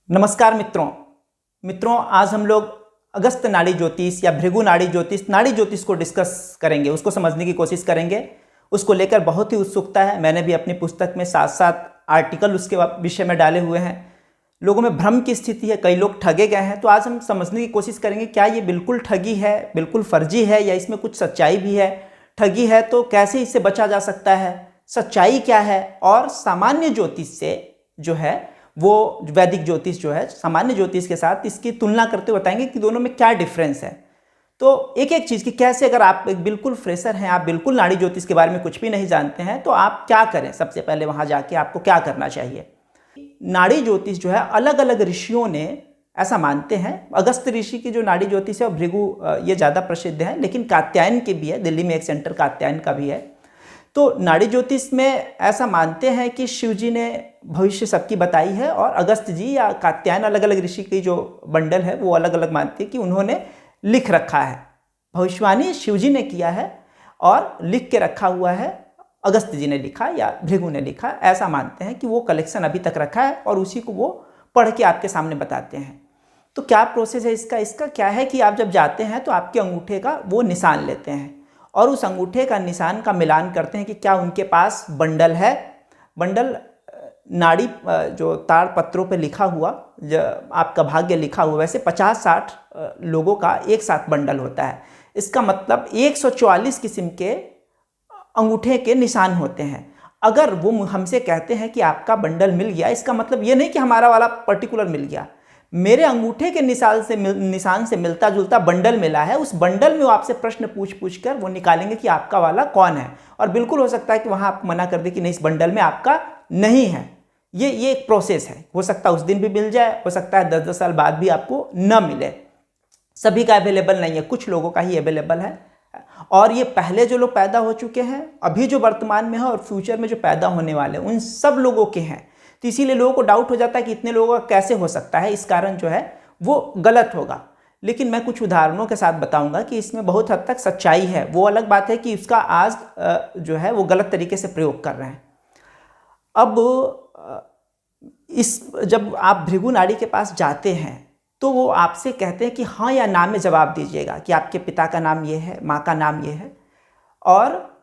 नमस्कार मित्रों आज हम लोग अगस्त नाड़ी ज्योतिष या भृगु नाड़ी ज्योतिष को डिस्कस करेंगे, उसको समझने की कोशिश करेंगे। उसको लेकर बहुत ही उत्सुकता है। मैंने भी अपनी पुस्तक में 7 आर्टिकल उसके विषय में डाले हुए हैं। लोगों में भ्रम की स्थिति है, कई लोग ठगे गए हैं। तो आज हम समझने की कोशिश करेंगे क्या ये बिल्कुल ठगी है, बिल्कुल फर्जी है, या इसमें कुछ सच्चाई भी है। ठगी है तो कैसे इससे बचा जा सकता है, सच्चाई क्या है, और सामान्य ज्योतिष से जो है वो वैदिक ज्योतिष जो है सामान्य ज्योतिष के साथ इसकी तुलना करते बताएंगे कि दोनों में क्या डिफरेंस है। तो एक एक चीज़ की कैसे, अगर आप एक बिल्कुल फ्रेशर हैं, आप बिल्कुल नाड़ी ज्योतिष के बारे में कुछ भी नहीं जानते हैं, तो आप क्या करें। सबसे पहले वहाँ जाके आपको क्या करना चाहिए। नाड़ी ज्योतिष जो है अलग अलग ऋषियों ने ऐसा मानते हैं। अगस्त ऋषि की जो नाड़ी ज्योतिष है और भृगु ये ज़्यादा प्रसिद्ध है, लेकिन कात्यायन के भी है, दिल्ली में एक सेंटर कात्यायन का भी है। तो नाड़ी ज्योतिष में ऐसा मानते हैं कि शिव जी ने भविष्य सबकी बताई है, और अगस्त जी या कात्यायन, अलग अलग ऋषि की जो बंडल है वो अलग अलग मानते हैं कि उन्होंने लिख रखा है। भविष्यवाणी शिव जी ने किया है और लिख के रखा हुआ है, अगस्त जी ने लिखा या भृगु ने लिखा, ऐसा मानते हैं कि वो कलेक्शन अभी तक रखा है और उसी को वो पढ़ के आपके सामने बताते हैं। तो क्या प्रोसेस है इसका क्या है कि आप जब जाते हैं तो आपके अंगूठे का वो निशान लेते हैं और उस अंगूठे का निशान का मिलान करते हैं कि क्या उनके पास बंडल है। बंडल नाड़ी जो ताड़ पत्रों पे लिखा हुआ, जो आपका भाग्य लिखा हुआ, वैसे 50-60 लोगों का एक साथ बंडल होता है। इसका मतलब 144 किस्म के अंगूठे के निशान होते हैं। अगर वो हमसे कहते हैं कि आपका बंडल मिल गया, इसका मतलब ये नहीं कि हमारा वाला पर्टिकुलर मिल गया, मेरे अंगूठे के निशान से मिलता जुलता बंडल मिला है। उस बंडल में वो आपसे प्रश्न पूछ कर वो निकालेंगे कि आपका वाला कौन है। और बिल्कुल हो सकता है कि वहाँ आप मना कर दे कि नहीं, इस बंडल में आपका नहीं है। ये एक प्रोसेस है। हो सकता है उस दिन भी मिल जाए, हो सकता है 10-10 साल बाद भी आपको न मिले। सभी का अवेलेबल नहीं है, कुछ लोगों का ही अवेलेबल है। और ये पहले जो लोग पैदा हो चुके हैं, अभी जो वर्तमान में है और फ्यूचर में जो पैदा होने वाले हैं, उन सब लोगों के हैं। तो इसीलिए लोगों को डाउट हो जाता है कि इतने लोगों का कैसे हो सकता है। इस कारण जो है वो गलत होगा। लेकिन मैं कुछ उदाहरणों के साथ बताऊंगा कि इसमें बहुत हद तक सच्चाई है। वो अलग बात है कि उसका आज जो है वो गलत तरीके से प्रयोग कर रहे हैं। अब जब आप भृगु नाड़ी के पास जाते हैं तो वो आपसे कहते हैं कि हाँ या ना में जवाब दीजिएगा कि आपके पिता का नाम ये है, माँ का नाम ये है। और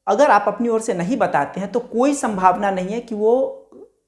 अगर आप अपनी ओर से नहीं बताते हैं तो कोई संभावना नहीं है कि वो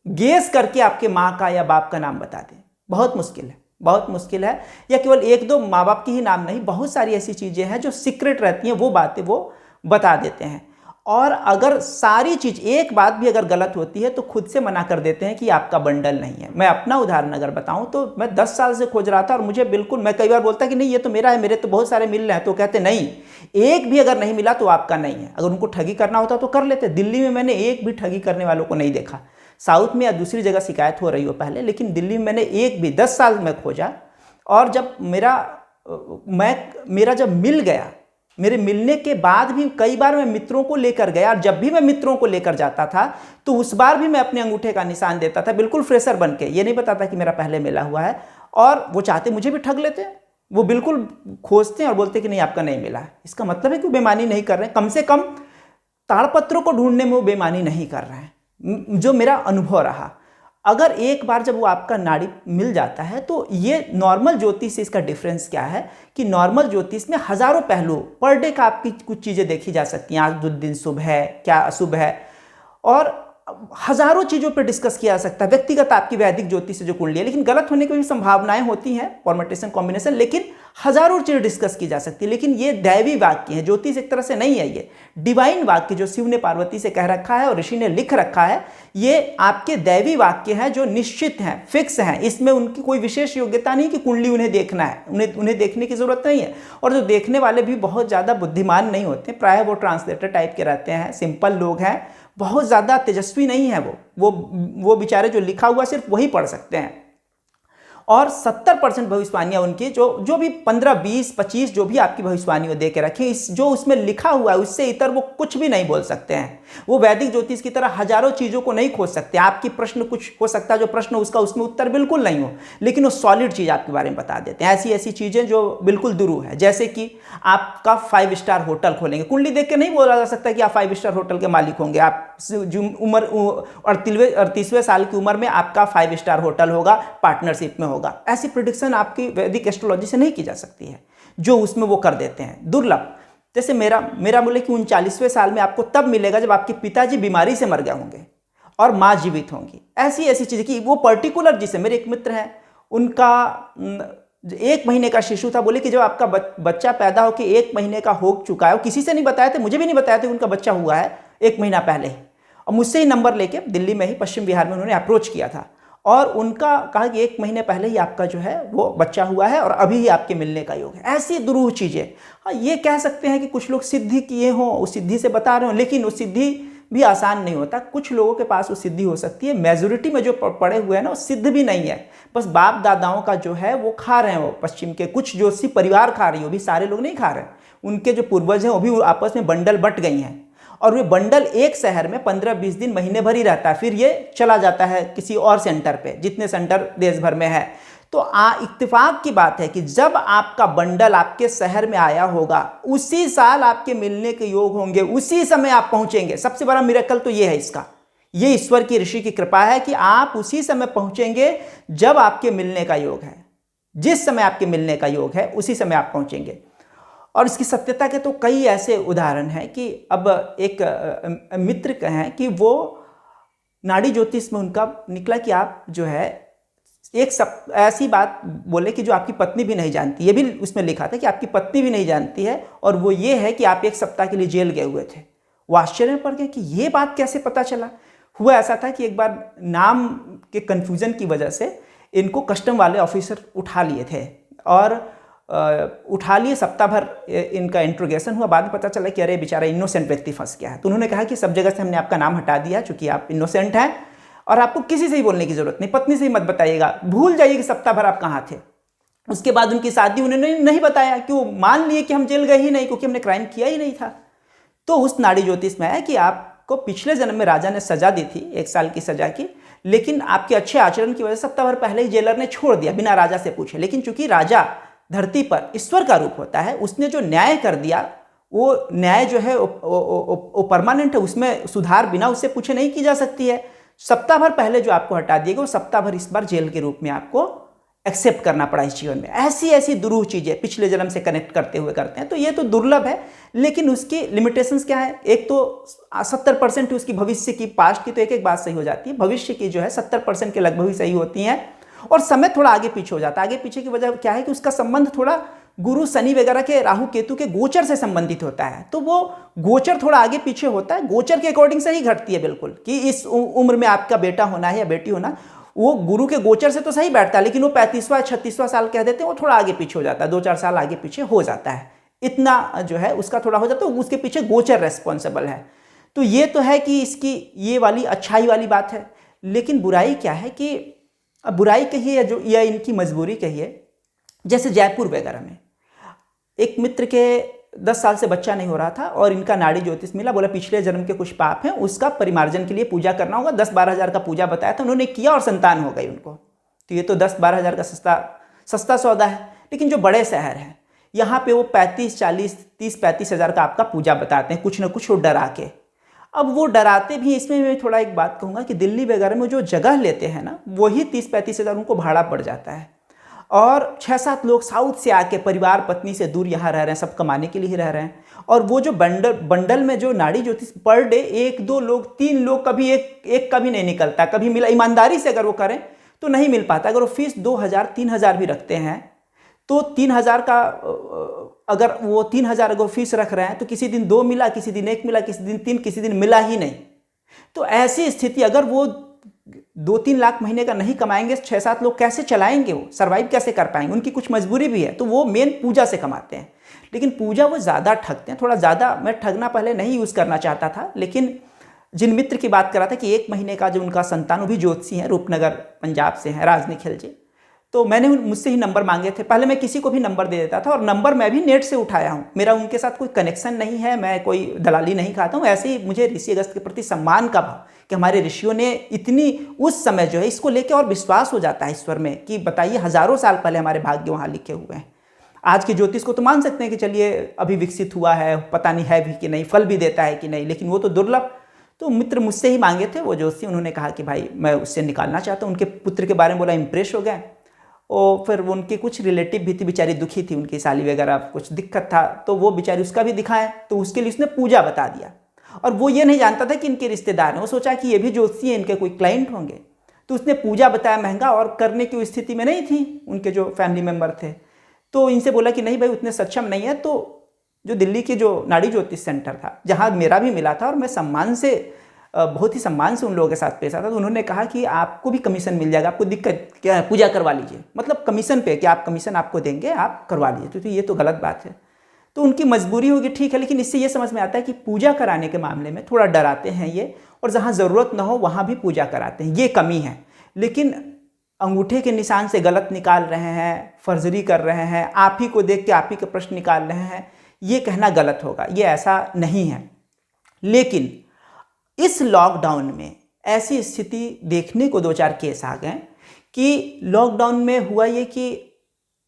गेस करके आपके माँ का या बाप का नाम बता दें। बहुत मुश्किल है, बहुत मुश्किल है। या केवल 1-2 माँ बाप की ही नाम नहीं, बहुत सारी ऐसी चीज़ें हैं जो सीक्रेट रहती हैं, वो बातें वो बता देते हैं। और अगर सारी चीज़, एक बात भी अगर गलत होती है तो खुद से मना कर देते हैं कि आपका बंडल नहीं है। मैं अपना उदाहरण अगर बताऊं तो मैं 10 साल से खोज रहा था और मुझे बिल्कुल, मैं कई बार बोलता कि नहीं ये तो मेरा है, मेरे तो बहुत सारे मिल रहे हैं। तो कहते नहीं, एक भी अगर नहीं मिला तो आपका नहीं है। अगर उनको ठगी करना होता तो कर लेते। दिल्ली में मैंने एक भी ठगी करने वालों को नहीं देखा। साउथ में या दूसरी जगह शिकायत हो रही हो पहले, लेकिन दिल्ली में मैंने एक भी 10 साल में खोजा। और जब मेरा जब मिल गया, मेरे मिलने के बाद भी कई बार मैं मित्रों को लेकर गया, और जब भी मैं मित्रों को लेकर जाता था तो उस बार भी मैं अपने अंगूठे का निशान देता था, बिल्कुल फ्रेशर बन के। ये नहीं बताता कि मेरा पहले मिला हुआ है। और वो चाहते मुझे भी ठग लेते हैं। वो बिल्कुल खोजते हैं और बोलते कि नहीं आपका नहीं मिला है। इसका मतलब है कि वो बेईमानी नहीं कर रहे हैं, कम से कम ताड़पत्रों को ढूंढने में वो बेईमानी नहीं कर रहे हैं, जो मेरा अनुभव रहा। अगर एक बार जब वो आपका नाड़ी मिल जाता है तो ये नॉर्मल ज्योतिष से इसका डिफरेंस क्या है कि नॉर्मल ज्योतिष में हज़ारों पहलू, पर डे का आपकी कुछ चीज़ें देखी जा सकती हैं। आज दिन शुभ है, क्या अशुभ है, और हज़ारों चीज़ों पर डिस्कस किया जा सकता है। व्यक्तिगत आपकी वैदिक ज्योतिष से जो कुंडली है, लेकिन गलत होने की भी संभावनाएं होती हैं, फॉर्मेटेशन कॉम्बिनेशन, लेकिन हज़ारों चीज़ें डिस्कस की जा सकती है। लेकिन ये दैवी वाक्य है, ज्योतिष एक तरह से नहीं है, ये डिवाइन वाक्य जो शिव ने पार्वती से कह रखा है और ऋषि ने लिख रखा है, ये आपके दैवी वाक्य हैं जो निश्चित हैं, फिक्स हैं। इसमें उनकी कोई विशेष योग्यता नहीं कि कुंडली उन्हें देखना है, उन्हें देखने की जरूरत नहीं है। और जो देखने वाले भी बहुत ज़्यादा बुद्धिमान नहीं होते, प्रायः वो ट्रांसलेटर टाइप के रहते हैं, सिंपल लोग हैं, बहुत ज़्यादा तेजस्वी नहीं है। वो बेचारे जो लिखा हुआ सिर्फ वही पढ़ सकते हैं। और 70% भविष्यवाणियाँ उनकी जो भी 15, 20, 25 जो भी आपकी भविष्यवाणियों दे के रखें, जो उसमें लिखा हुआ है उससे इतर वो कुछ भी नहीं बोल सकते हैं। वो वैदिक ज्योतिष की तरह हजारों चीज़ों को नहीं खोज सकते। आपकी प्रश्न कुछ हो सकता है, जो प्रश्न उसका उसमें उत्तर बिल्कुल नहीं हो, लेकिन वो सॉलिड चीज़ आपके बारे में बता देते हैं। ऐसी ऐसी चीज़ें जो बिल्कुल दुरूह है, जैसे कि आपका 5 स्टार होटल खोलेंगे, कुंडली देख के नहीं बोला जा सकता कि आप 5 स्टार होटल के मालिक होंगे। आप उम्र 38वें साल की उम्र में आपका 5 स्टार होटल होगा, पार्टनरशिप में होगा। ऐसी प्रिडिक्शन आपकी वैदिक एस्ट्रोलॉजी से नहीं की जा सकती है, जो उसमें वो कर देते हैं, दुर्लभ। जैसे मेरा बोले कि 39वें साल में आपको तब मिलेगा जब आपके पिताजी बीमारी से मर गए होंगे और माँ जीवित होंगी। ऐसी ऐसी चीज़ें कि वो पर्टिकुलर, जिसे मेरे एक मित्र हैं, उनका 1 महीने का शिशु था, बोले कि जब आपका बच्चा पैदा होकर 1 महीने का हो चुका है, किसी से नहीं बताया थे, मुझे भी नहीं बताया था उनका बच्चा हुआ है 1 महीना पहले ही, और मुझसे ही नंबर लेके दिल्ली में ही पश्चिम बिहार में उन्होंने अप्रोच किया था और उनका कहा कि 1 महीने पहले ही आपका जो है वो बच्चा हुआ है और अभी ही आपके मिलने का योग है। ऐसी दुरूह चीज़ें। हाँ, ये कह सकते हैं कि कुछ लोग सिद्धि किए हों, उस सिद्धि से बता रहे हों, लेकिन उस सिद्धि भी आसान नहीं होता। कुछ लोगों के पास वो सिद्धि हो सकती है, मेजोरिटी में जो पड़े हुए हैं ना वो सिद्ध भी नहीं है, बस बाप दादाओं का जो है वो खा रहे हैं। वो पश्चिम के कुछ ज्योतिषी परिवार खा रही है, वो भी सारे लोग नहीं खा रहे हैं। उनके जो पूर्वज हैं वो भी आपस में बंडल बंट गई हैं और वे बंडल एक शहर में 15-20 दिन, महीने भर ही रहता है, फिर ये चला जाता है किसी और सेंटर पे, जितने सेंटर देश भर में है। तो इत्तेफाक की बात है कि जब आपका बंडल आपके शहर में आया होगा, उसी साल आपके मिलने के योग होंगे, उसी समय आप पहुंचेंगे। सबसे बड़ा मिरेकल तो ये है इसका, ये ईश्वर की ऋषि की कृपा है कि आप उसी समय पहुंचेंगे जब आपके मिलने का योग है। जिस समय आपके मिलने का योग है उसी समय आप पहुंचेंगे। और इसकी सत्यता के तो कई ऐसे उदाहरण हैं कि अब एक मित्र कहें कि वो नाड़ी ज्योतिष में उनका निकला कि आप जो है ऐसी बात बोले कि जो आपकी पत्नी भी नहीं जानती। ये भी उसमें लिखा था कि आपकी पत्नी भी नहीं जानती है, और वो ये है कि आप 1 सप्ताह के लिए जेल गए हुए थे। वो आश्चर्य में पड़ गए कि ये बात कैसे पता चला। हुआ ऐसा था कि एक बार नाम के कन्फ्यूजन की वजह से इनको कस्टम वाले ऑफिसर उठा लिए थे और उठा लिए, सप्ताह भर इनका इंट्रोगेशन हुआ। बाद में पता चला कि अरे बेचारा इनोसेंट व्यक्ति फंस गया है। तो उन्होंने कहा कि सब जगह से हमने आपका नाम हटा दिया चूंकि आप इनोसेंट हैं और आपको किसी से ही बोलने की जरूरत नहीं, पत्नी से ही मत बताइएगा, भूल जाइए कि सप्ताह भर आप कहाँ थे। उसके बाद उनकी शादी उन्होंने नहीं बताया कि वो मान लिए कि हम जेल गए ही नहीं, क्योंकि हमने क्राइम किया ही नहीं था। तो उस नाड़ी ज्योतिष में है कि आपको पिछले जन्म में राजा ने सजा दी थी, 1 साल की सजा की, लेकिन आपके अच्छे आचरण की वजह से सप्ताह भर पहले ही जेलर ने छोड़ दिया बिना राजा से पूछे। लेकिन चूंकि राजा धरती पर ईश्वर का रूप होता है, उसने जो न्याय कर दिया वो न्याय जो है वो परमानेंट है, उसमें सुधार बिना उससे पूछे नहीं की जा सकती है। सप्ताह भर पहले जो आपको हटा दिएगा वो सप्ताह भर इस बार जेल के रूप में आपको एक्सेप्ट करना पड़ा इस जीवन में। ऐसी ऐसी दुरूह चीज़ें पिछले जन्म से कनेक्ट करते हुए करते हैं। तो ये तो दुर्लभ है, लेकिन उसकी लिमिटेशंस क्या है। एक तो 70% उसकी भविष्य की, पास्ट की तो एक बात सही हो जाती है, भविष्य की जो है 70% के लगभग ही सही होती हैं, और समय थोड़ा आगे पीछे हो जाता है। आगे पीछे की वजह क्या है कि उसका संबंध थोड़ा गुरु शनि वगैरह के, राहु केतु के गोचर से संबंधित होता है। तो वो गोचर थोड़ा आगे पीछे होता है, गोचर के अकॉर्डिंग से ही घटती है बिल्कुल, कि इस उम्र में आपका बेटा होना है या बेटी होना, वो गुरु के गोचर से तो सही बैठता है, लेकिन वो 35वां 36वां साल कह देते हैं, वो थोड़ा आगे पीछे हो जाता है, 2-4 साल आगे पीछे हो जाता है, इतना जो है उसका थोड़ा हो जाता है, उसके पीछे गोचर रेस्पॉन्सिबल है। तो ये तो है कि इसकी ये वाली अच्छाई वाली बात है। लेकिन बुराई क्या है कि बुराई कहिए या इनकी मजबूरी कहिए। जैसे जयपुर वगैरह में एक मित्र के 10 साल से बच्चा नहीं हो रहा था और इनका नाड़ी ज्योतिष मिला, बोला पिछले जन्म के कुछ पाप हैं, उसका परिमार्जन के लिए पूजा करना होगा। 10-12 हज़ार का पूजा बताया था, उन्होंने किया और संतान हो गई उनको। तो ये तो 10-12 हज़ार का सस्ता सौदा है। लेकिन जो बड़े शहर हैं यहाँ पे वो 30-35 हज़ार का आपका पूजा बताते हैं, कुछ ना कुछ वो डरा के। अब वो डराते भी, इसमें मैं थोड़ा एक बात कहूँगा कि दिल्ली वगैरह में जो जगह लेते हैं ना, वही 30-35 हज़ार उनको भाड़ा पड़ जाता है। और 6-7 लोग साउथ से आके परिवार पत्नी से दूर यहाँ रह रहे हैं, सब कमाने के लिए ही रह रहे हैं। और वो जो बंडल में जो नाड़ी ज्योतिष पर डे 1-2 लोग 3 लोग, कभी एक कभी नहीं निकलता, कभी मिला। ईमानदारी से अगर वो करें तो नहीं मिल पाता। अगर वो फीस 2,000-3,000 भी रखते हैं तो 3,000 का, अगर वो 3,000 अगर फीस रख रहे हैं तो किसी दिन 2 मिला, किसी दिन 1 मिला, किसी दिन 3, किसी दिन मिला ही नहीं। तो ऐसी स्थिति, अगर वो 2-3 लाख महीने का नहीं कमाएंगे, 6-7 लोग कैसे चलाएंगे, वो सर्वाइव कैसे कर पाएंगे? उनकी कुछ मजबूरी भी है। तो वो मेन पूजा से कमाते हैं, लेकिन पूजा वो ज़्यादा ठगते हैं, थोड़ा ज़्यादा। मैं ठगना पहले नहीं यूज़ करना चाहता था, लेकिन जिन मित्र की बात कर रहा था कि 1 महीने का जो उनका संतान, वो भी ज्योतिषी हैं, रूपनगर पंजाब से हैं, राज निखिल जी। तो मैंने मुझसे ही नंबर मांगे थे। पहले मैं किसी को भी नंबर दे देता था, और नंबर मैं भी नेट से उठाया हूँ। मेरा उनके साथ कोई कनेक्शन नहीं है, मैं कोई दलाली नहीं खाता हूँ। ऐसे ही मुझे ऋषि अगस्त के प्रति सम्मान का भाव कि हमारे ऋषियों ने इतनी, उस समय जो है इसको लेकर और विश्वास हो जाता है ईश्वर में कि बताइए हज़ारों साल पहले हमारे भाग्य वहाँ लिखे हुए हैं। आज के ज्योतिष को तो मान सकते हैं कि चलिए अभी विकसित हुआ है, पता नहीं है भी कि नहीं, फल भी देता है कि नहीं, लेकिन वो तो दुर्लभ। तो मित्र मुझसे ही मांगे थे वो जोशी, उन्होंने कहा कि भाई मैं उससे निकालना चाहता हूँ। उनके पुत्र के बारे में बोला, इम्प्रेस हो गए। और फिर उनके कुछ रिलेटिव भी थी, बेचारी दुखी थी, उनकी साली वगैरह कुछ दिक्कत था, तो वो बेचारी उसका भी दिखाएं, तो उसके लिए उसने पूजा बता दिया। और वो ये नहीं जानता था कि इनके रिश्तेदार हैं, वो सोचा कि ये भी जोशी हैं, इनके कोई क्लाइंट होंगे, तो उसने पूजा बताया महंगा, और करने की स्थिति में नहीं थी उनके जो फैमिली मेम्बर थे। तो इनसे बोला कि नहीं भाई उतने सक्षम नहीं है। तो जो दिल्ली के जो नाड़ी ज्योतिष सेंटर था, जहाँ मेरा भी मिला था और मैं सम्मान से, बहुत ही सम्मान से उन लोगों के साथ पेश आता, तो उन्होंने कहा कि आपको भी कमीशन मिल जाएगा, आपको दिक्कत क्या है, पूजा करवा लीजिए, मतलब कमीशन पे, कि आप कमीशन आपको देंगे, आप करवा लीजिए। तो ये तो गलत बात है। तो उनकी मजबूरी होगी, ठीक है, लेकिन इससे ये समझ में आता है कि पूजा कराने के मामले में थोड़ा डराते हैं ये, और जहाँ ज़रूरत ना हो वहाँ भी पूजा कराते हैं, ये कमी है। लेकिन अंगूठे के निशान से गलत निकाल रहे हैं, फर्जरी कर रहे हैं, आप ही को देख के आप ही के प्रश्न निकाल रहे हैं, ये कहना गलत होगा, ये ऐसा नहीं है। लेकिन इस लॉकडाउन में ऐसी स्थिति देखने को 2-4 केस आ गए कि लॉकडाउन में हुआ ये कि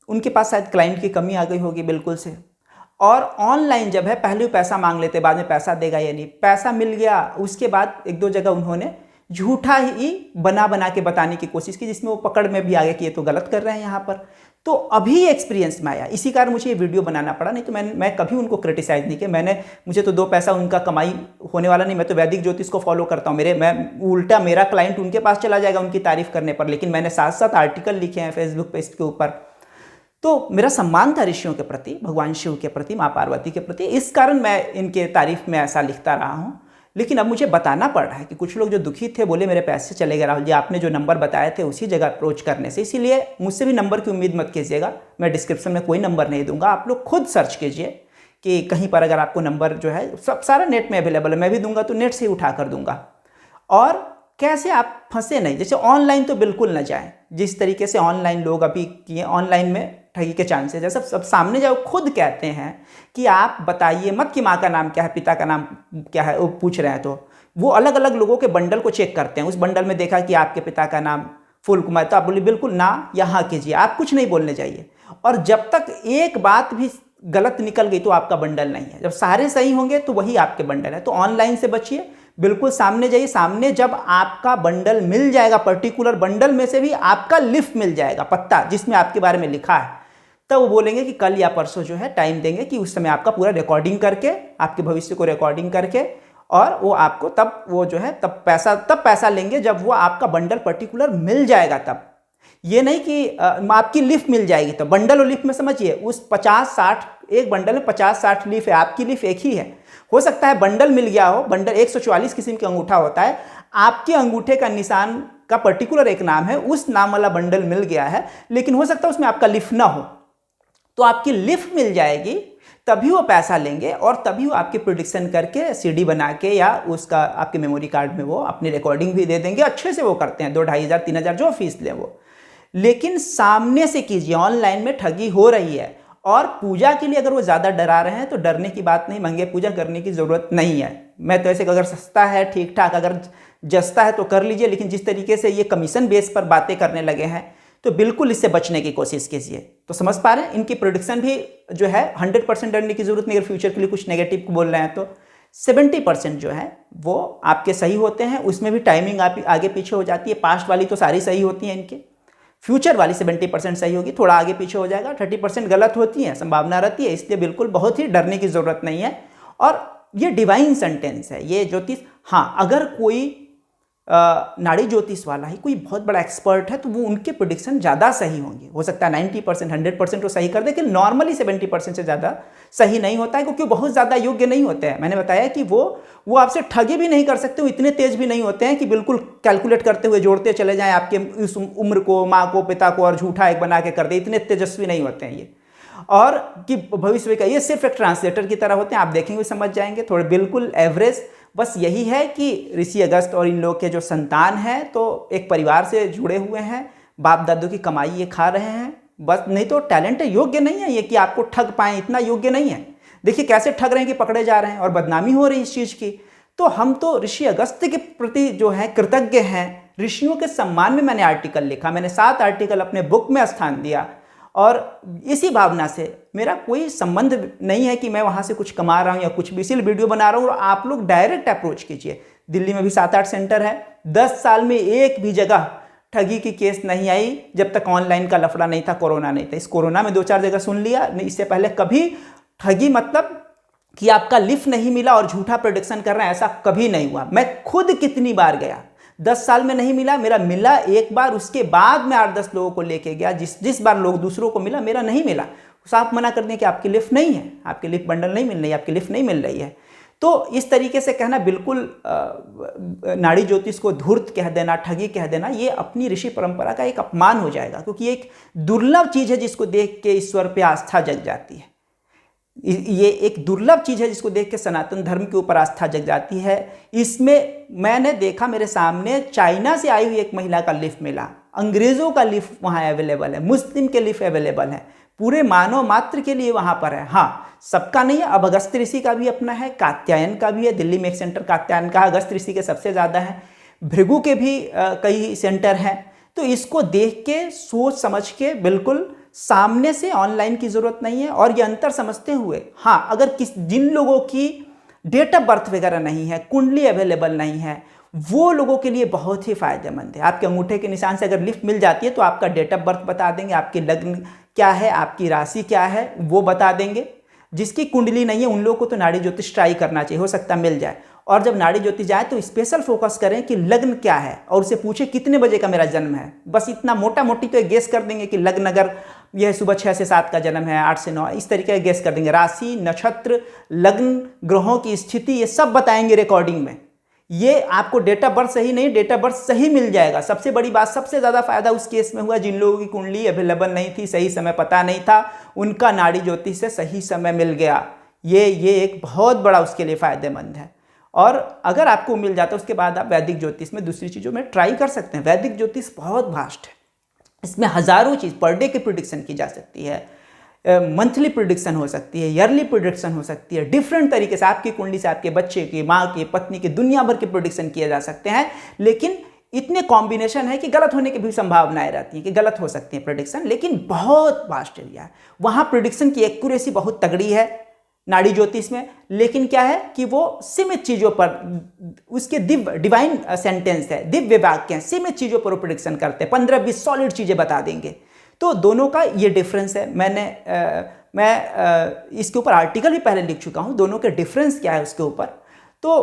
उनके पास शायद क्लाइंट की कमी आ गई होगी बिल्कुल से, और ऑनलाइन जब है पहले वो पैसा मांग लेते, बाद में पैसा देगा या नहीं, पैसा मिल गया, उसके बाद 1-2 जगह उन्होंने झूठा ही बना के बताने की कोशिश की, जिसमें वो पकड़ में भी आ गया कि ये तो गलत कर रहे हैं यहाँ पर। तो अभी एक्सपीरियंस में आया, इसी कारण मुझे ये वीडियो बनाना पड़ा, नहीं तो मैं कभी उनको क्रिटिसाइज नहीं किया। मुझे तो 2 पैसा उनका कमाई होने वाला नहीं, मैं तो वैदिक ज्योतिष को फॉलो करता हूँ, मैं उल्टा मेरा क्लाइंट उनके पास चला जाएगा उनकी तारीफ करने पर, लेकिन मैंने साथ साथ आर्टिकल लिखे हैं फेसबुक पे इसके ऊपर। तो मेरा सम्मान था ऋषियों के प्रति, भगवान शिव के प्रति, माँ पार्वती के प्रति, इस कारण मैं इनके तारीफ में ऐसा लिखता रहा हूँ। लेकिन अब मुझे बताना पड़ रहा है कि कुछ लोग जो दुखी थे बोले मेरे पैसे चले गए, राहुल जी आपने जो नंबर बताए थे उसी जगह अप्रोच करने से, इसीलिए मुझसे भी नंबर की उम्मीद मत कीजिएगा, मैं डिस्क्रिप्शन में कोई नंबर नहीं दूंगा, आप लोग खुद सर्च कीजिए कि कहीं पर अगर आपको नंबर जो है, सब सारा नेट में अवेलेबल है, मैं भी दूंगा तो नेट से ही उठा कर दूंगा। और कैसे आप फंसे नहीं, जैसे ऑनलाइन तो बिल्कुल ना जाएं, जिस तरीके से ऑनलाइन लोग अभी किए, ऑनलाइन में ठगी के चांसेस है, सब सामने जाओ, खुद कहते हैं कि आप बताइए मत कि माँ का नाम क्या है, पिता का नाम क्या है, वो पूछ रहे हैं, तो वो अलग अलग लोगों के बंडल को चेक करते हैं, उस बंडल में देखा कि आपके पिता का नाम फूल कुमार, तो आप बोले बिल्कुल ना, यहाँ कीजिए, आप कुछ नहीं बोलने चाहिए। और जब तक एक बात भी गलत निकल गई तो आपका बंडल नहीं है, जब सारे सही होंगे तो वही आपके बंडल है। तो ऑनलाइन से बचिए, बिल्कुल सामने जाइए, सामने जब आपका बंडल मिल जाएगा, पर्टिकुलर बंडल में से भी आपका लिफ मिल जाएगा, पत्ता जिसमें आपके बारे में लिखा है, तब वो बोलेंगे कि कल या परसों जो है टाइम देंगे, कि उस समय आपका पूरा रिकॉर्डिंग करके, आपके भविष्य को रिकॉर्डिंग करके, और वो आपको तब वो जो है तब पैसा लेंगे जब वो आपका बंडल पर्टिकुलर मिल जाएगा। तब ये नहीं कि आपकी लिफ मिल जाएगी, तो बंडल और लिफ में समझिए, उस 50-60 एक बंडल में 50-60 लिफ है, आपकी लिफ एक ही है। हो सकता है बंडल मिल गया हो, बंडल 144 किस्म का अंगूठा होता है, आपके अंगूठे का निशान का पर्टिकुलर एक नाम है, उस नाम वाला बंडल मिल गया है, लेकिन हो सकता है उसमें आपका लिफ ना हो, तो आपकी लिफ मिल जाएगी, तभी वो पैसा लेंगे, और तभी वो आपकी प्रोडिक्शन करके सीडी बना के या उसका आपके मेमोरी कार्ड में वो अपनी रिकॉर्डिंग भी दे देंगे। अच्छे से वो करते हैं, 2-2,500-3,000 जो फीस लें वो। लेकिन सामने से कीजिए, ऑनलाइन में ठगी हो रही है। और पूजा के लिए अगर वो ज़्यादा डरा रहे हैं तो डरने की बात नहीं, महंगे पूजा करने की ज़रूरत नहीं है। मैं तो ऐसे अगर सस्ता है, ठीक ठाक अगर जस्ता है तो कर लीजिए, लेकिन जिस तरीके से ये कमीशन बेस पर बातें करने लगे हैं तो बिल्कुल इससे बचने की कोशिश कीजिए। तो समझ पा रहे हैं, इनकी प्रोडिक्शन भी जो है 100% डरने की जरूरत नहीं। अगर फ्यूचर के लिए कुछ नेगेटिव बोल रहे हैं तो 70% जो है वो आपके सही होते हैं, उसमें भी टाइमिंग आप आगे पीछे हो जाती है। पास्ट वाली तो सारी सही होती हैं इनके, फ्यूचर वाली 70% सही होगी, थोड़ा आगे पीछे हो जाएगा, 30% गलत होती है, संभावना रहती है। इसलिए बिल्कुल बहुत ही डरने की जरूरत नहीं है। और ये डिवाइन सेंटेंस है ये ज्योतिष। हाँ, अगर कोई नाड़ी ज्योतिष वाला ही कोई बहुत बड़ा एक्सपर्ट है तो वो उनके प्रेडिक्शन ज़्यादा सही होंगे। हो सकता है 90% 100% वो सही कर दे, लेकिन नॉर्मली 70% से ज़्यादा सही नहीं होता है, क्योंकि बहुत ज़्यादा योग्य नहीं होते हैं। मैंने बताया कि वो आपसे ठगी भी नहीं कर सकते, वो इतने तेज भी नहीं होते हैं कि बिल्कुल कैलकुलेट करते हुए जोड़ते चले जाएं आपके इस उम्र को, माँ को, पिता को, और झूठा एक बना के कर दे। इतने तेजस्वी नहीं होते हैं ये, और कि भविष्य का ये सिर्फ एक ट्रांसलेटर की तरह होते हैं। आप देखेंगे समझ जाएंगे, थोड़े बिल्कुल एवरेज। बस यही है कि ऋषि अगस्त और इन लोग के जो संतान हैं तो एक परिवार से जुड़े हुए हैं, बाप दादों की कमाई ये खा रहे हैं बस, नहीं तो टैलेंट योग्य नहीं है ये कि आपको ठग पाएं, इतना योग्य नहीं है। देखिए कैसे ठग रहे हैं कि पकड़े जा रहे हैं और बदनामी हो रही है इस चीज़ की। तो हम तो ऋषि अगस्त के प्रति जो है कृतज्ञ हैं। ऋषियों के सम्मान में मैंने आर्टिकल लिखा, मैंने 7 आर्टिकल अपने बुक में स्थान दिया, और इसी भावना से मेरा कोई संबंध नहीं है कि मैं वहाँ से कुछ कमा रहा हूँ या कुछ भी, इसीलिए वीडियो बना रहा हूँ। और आप लोग डायरेक्ट अप्रोच कीजिए, दिल्ली में भी 7-8 सेंटर है। 10 साल में एक भी जगह ठगी की केस नहीं आई जब तक ऑनलाइन का लफड़ा नहीं था, कोरोना नहीं था। इस कोरोना में 2-4 जगह सुन लिया, इससे पहले कभी ठगी मतलब कि आपका लिफ्ट नहीं मिला और झूठा प्रोडिक्शन कर रहे हैं, ऐसा कभी नहीं हुआ। मैं खुद कितनी बार गया, 10 साल में नहीं मिला, मेरा मिला एक बार, उसके बाद मैं 8-10 लोगों को लेके गया, जिस बार लोग दूसरों को मिला, मेरा नहीं मिला। साफ मना कर दें कि आपकी लिफ्ट नहीं है, आपकी लिफ्ट बंडल नहीं मिल रही है, आपकी लिफ्ट नहीं मिल रही है। तो इस तरीके से कहना बिल्कुल नाड़ी ज्योतिष को धूर्त कह देना, ठगी कह देना, ये अपनी ऋषि परंपरा का एक अपमान हो जाएगा, क्योंकि ये एक दुर्लभ चीज़ है जिसको देख के ईश्वर पे आस्था जग जाती है। ये एक दुर्लभ चीज़ है जिसको देख के सनातन धर्म के ऊपर आस्था जग जाती है। इसमें मैंने देखा, मेरे सामने चाइना से आई हुई एक महिला का लिफ्ट मिला, अंग्रेज़ों का लिफ्ट वहाँ अवेलेबल है, मुस्लिम के लिफ्ट अवेलेबल है, पूरे मानव मात्र के लिए वहाँ पर है। हाँ, सबका नहीं है, अब अगस्त ऋषि का भी अपना है, कात्यायन का भी है, दिल्ली में एक सेंटर कात्यायन का, अगस्त ऋषि के सबसे ज़्यादा है, भृगु के भी कई सेंटर हैं। तो इसको देख के सोच समझ के बिल्कुल सामने से ऑनलाइन की ज़रूरत नहीं है। और ये अंतर समझते हुए, हाँ, अगर जिन लोगों की डेट ऑफ बर्थ वगैरह नहीं है, कुंडली अवेलेबल नहीं है, वो लोगों के लिए बहुत ही फायदेमंद है। आपके अंगूठे के निशान से अगर लिफ्ट मिल जाती है तो आपका डेट ऑफ बर्थ बता देंगे, आपकी लग्न क्या है, आपकी राशि क्या है, वो बता देंगे। जिसकी कुंडली नहीं है उन लोगों को तो नाड़ी ज्योतिष ट्राई करना चाहिए, हो सकता मिल जाए। और जब नाड़ी ज्योतिष जाए तो स्पेशल फोकस करें कि लग्न क्या है, और उसे पूछे कितने बजे का मेरा जन्म है। बस इतना मोटा मोटी तो गेस कर देंगे कि लग्न अगर यह सुबह 6 से 7 का जन्म है, 8 से 9, इस तरीके का गेस कर देंगे। राशि, नक्षत्र, लग्न, ग्रहों की स्थिति, ये सब बताएंगे रिकॉर्डिंग में। ये आपको डेट ऑफ बर्थ सही नहीं, डेट ऑफ बर्थ सही मिल जाएगा। सबसे बड़ी बात, सबसे ज़्यादा फायदा उस केस में हुआ जिन लोगों की कुंडली अवेलेबल नहीं थी, सही समय पता नहीं था, उनका नाड़ी ज्योतिष से सही समय मिल गया। ये एक बहुत बड़ा उसके लिए फ़ायदेमंद है। और अगर आपको मिल जाता है उसके बाद आप वैदिक ज्योतिष में दूसरी चीज़ों में ट्राई कर सकते हैं। वैदिक ज्योतिष बहुत वास्ट है, इसमें हज़ारों चीज़ पर डे की प्रिडिक्शन की जा सकती है, मंथली प्रिडिक्शन हो सकती है, ईयरली प्रिडिक्शन हो सकती है, डिफरेंट तरीके से आपकी कुंडली से आपके बच्चे की, माँ की, पत्नी की, दुनिया भर के प्रिडिक्शन किए जा सकते हैं। लेकिन इतने कॉम्बिनेशन है कि गलत होने की भी संभावनाएं रहती हैं, कि गलत हो सकती है प्रिडिक्शन, लेकिन बहुत वास्ट एरिया है। वहाँ प्रिडिक्शन की एक्यूरेसी बहुत तगड़ी है नाड़ी ज्योतिष में, लेकिन क्या है कि वो सीमित चीज़ों पर, उसके डिवाइन सेंटेंस है, दिव्य वाक्य हैं, सीमित चीज़ों पर वो प्रिडिक्शन करते हैं, 15-20 सॉलिड चीज़ें बता देंगे। तो दोनों का ये डिफरेंस है। मैं इसके ऊपर आर्टिकल भी पहले लिख चुका हूँ, दोनों के डिफरेंस क्या है उसके ऊपर। तो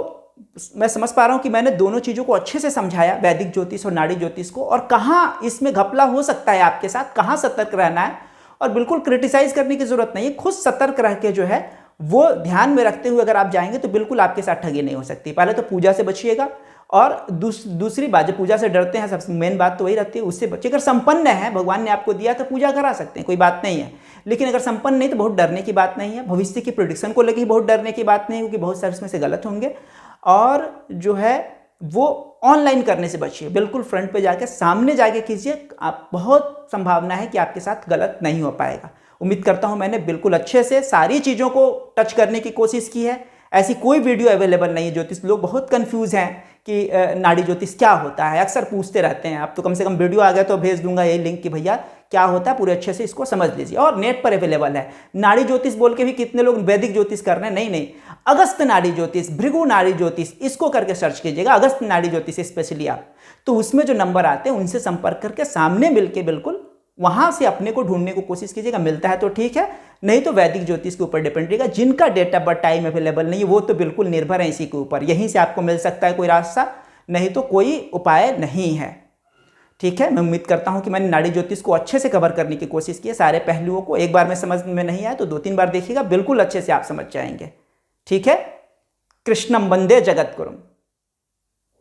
मैं समझ पा रहा हूँ कि मैंने दोनों चीज़ों को अच्छे से समझाया, वैदिक ज्योतिष और नाड़ी ज्योतिष को, और कहाँ इसमें घपला हो सकता है आपके साथ, कहाँ सतर्क रहना है। और बिल्कुल क्रिटिसाइज करने की ज़रूरत नहीं है, खुद सतर्क रह के जो है वो ध्यान में रखते हुए अगर आप जाएंगे तो बिल्कुल आपके साथ ठगी नहीं हो सकती। पहले तो पूजा से बचिएगा, और दूसरी बात, जो पूजा से डरते हैं, सबसे मेन बात तो वही रहती है, उससे बचिए। अगर संपन्न है, भगवान ने आपको दिया तो पूजा करा सकते हैं, कोई बात नहीं है। लेकिन अगर संपन्न नहीं तो बहुत डरने की बात नहीं है। भविष्य की प्रेडिक्शन को लेकर बहुत डरने की बात नहीं है, क्योंकि बहुत सारे इसमें से गलत होंगे। और जो है वो ऑनलाइन करने से बचिए, बिल्कुल फ्रंट पे जाके, सामने जाके कीजिए। आप बहुत संभावना है कि आपके साथ गलत नहीं हो पाएगा। उम्मीद करता हूं मैंने बिल्कुल अच्छे से सारी चीज़ों को टच करने की कोशिश की है। ऐसी कोई वीडियो अवेलेबल नहीं है। ज्योतिष लोग बहुत कंफ्यूज हैं कि नाड़ी ज्योतिष क्या होता है, अक्सर पूछते रहते हैं। अब तो कम से कम वीडियो आ गया तो भेज दूंगा यही लिंक कि भैया क्या होता है, पूरे अच्छे से इसको समझ लीजिए। और नेट पर अवेलेबल है। नाड़ी ज्योतिष बोल के भी कितने लोग वैदिक ज्योतिष कर रहे हैं, नहीं, अगस्त नाड़ी ज्योतिष, भृगु नाड़ी ज्योतिष, इसको करके सर्च कीजिएगा, अगस्त नाड़ी ज्योतिष स्पेशली आप, तो उसमें जो नंबर आते हैं उनसे संपर्क करके सामने मिलके बिल्कुल वहां से अपने को ढूंढने को कोशिश कीजिएगा। मिलता है तो ठीक है, नहीं तो वैदिक ज्योतिष के ऊपर डिपेंड रहेगा। जिनका date of birth time available नहीं है वो तो बिल्कुल निर्भर है इसी के ऊपर, यहीं से आपको मिल सकता है कोई रास्ता, नहीं तो कोई उपाय नहीं है। ठीक है, मैं उम्मीद करता हूं कि मैंने नाड़ी ज्योतिष को अच्छे से कवर करने की कोशिश की है, सारे पहलुओं को। एक बार में समझ में नहीं आया तो 2-3 बार देखिएगा, बिल्कुल अच्छे से आप समझ जाएंगे। ठीक है, कृष्णम वंदे जगत गुरुम।